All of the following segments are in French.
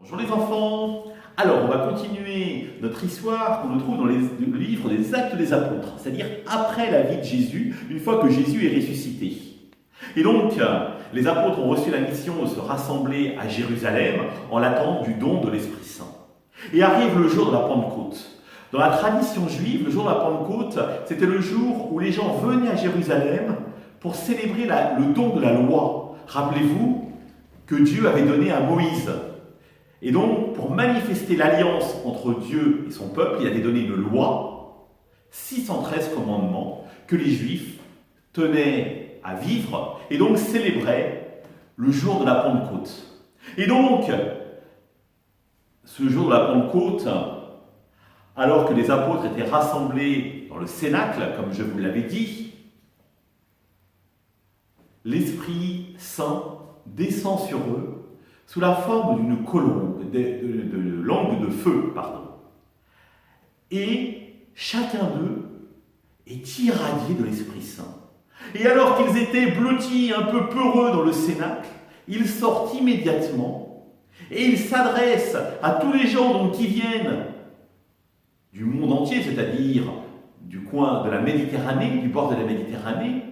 Bonjour les enfants. Alors, on va continuer notre histoire qu'on trouve dans le livre des Actes des Apôtres, c'est-à-dire après la vie de Jésus, une fois que Jésus est ressuscité. Et donc, les apôtres ont reçu la mission de se rassembler à Jérusalem en l'attente du don de l'Esprit Saint. Et arrive le jour de la Pentecôte. Dans la tradition juive, le jour de la Pentecôte, c'était le jour où les gens venaient à Jérusalem pour célébrer le don de la loi. Rappelez-vous que Dieu avait donné à Moïse. Et donc, pour manifester l'alliance entre Dieu et son peuple, il avait donné une loi, 613 commandements, que les Juifs tenaient à vivre, et donc célébraient le jour de la Pentecôte. Et donc, ce jour de la Pentecôte, alors que les apôtres étaient rassemblés dans le Cénacle, comme je vous l'avais dit, l'Esprit Saint descend sur eux sous la forme d'une colombe, de langue de feu, pardon. Et chacun d'eux est irradié de l'Esprit Saint. Et alors qu'ils étaient blottis, un peu peureux dans le Cénacle, ils sortent immédiatement et ils s'adressent à tous les gens donc, qui viennent du monde entier, c'est-à-dire du coin de la Méditerranée, du bord de la Méditerranée,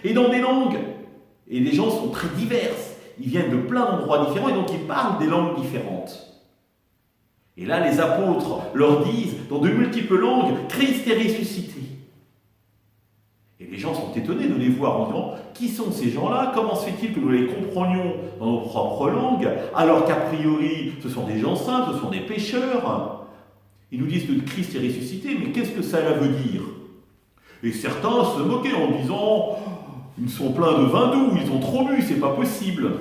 et dans des langues, et les gens sont très diverses. Ils viennent de plein d'endroits différents et donc ils parlent des langues différentes. Et là, les apôtres leur disent, dans de multiples langues, « Christ est ressuscité ». Et les gens sont étonnés de les voir en disant, « Qui sont ces gens-là? Comment se fait-il que nous les comprenions dans nos propres langues, alors qu'a priori, ce sont des gens simples, ce sont des pécheurs ?» Ils nous disent que Christ est ressuscité, mais qu'est-ce que ça veut dire? Et certains se moquaient en disant, ils sont pleins de vin doux, ils ont trop bu, c'est pas possible.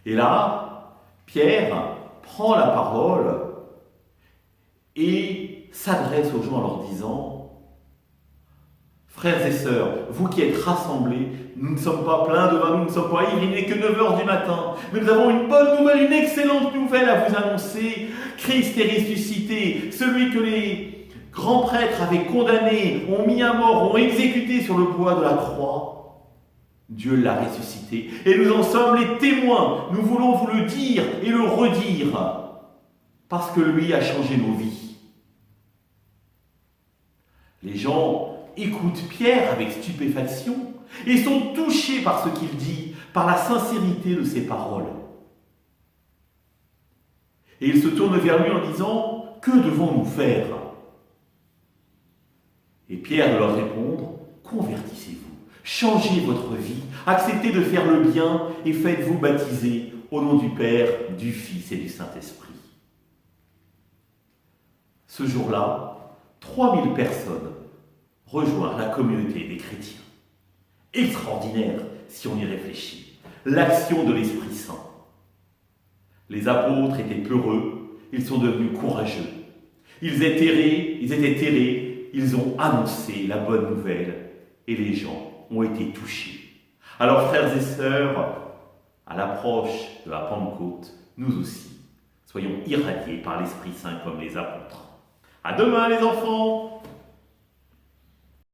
Et là, Pierre prend la parole et s'adresse aux gens en leur disant, frères et sœurs, vous qui êtes rassemblés, nous ne sommes pas pleins de vin, nous ne sommes pas ivres, il n'est que 9 heures du matin, mais nous avons une bonne nouvelle, une excellente nouvelle à vous annoncer. Christ est ressuscité, celui que les grands prêtres avaient condamné, ont mis à mort, ont exécuté sur le bois de la croix. Dieu l'a ressuscité et nous en sommes les témoins. Nous voulons vous le dire et le redire parce que lui a changé nos vies. Les gens écoutent Pierre avec stupéfaction et sont touchés par ce qu'il dit, par la sincérité de ses paroles. Et ils se tournent vers lui en disant, que devons-nous faire? Et Pierre leur répond, convertissez-vous, changez votre vie, acceptez de faire le bien et faites-vous baptiser au nom du Père, du Fils et du Saint-Esprit. Ce jour-là, 3000 personnes rejoignent la communauté des chrétiens. Extraordinaire si on y réfléchit, l'action de l'Esprit Saint. Les apôtres étaient peureux, ils sont devenus courageux. Ils étaient terrés, ils ont annoncé la bonne nouvelle et les gens ont été touchés. Alors frères et sœurs, à l'approche de la Pentecôte, nous aussi, soyons irradiés par l'Esprit Saint comme les apôtres. À demain les enfants!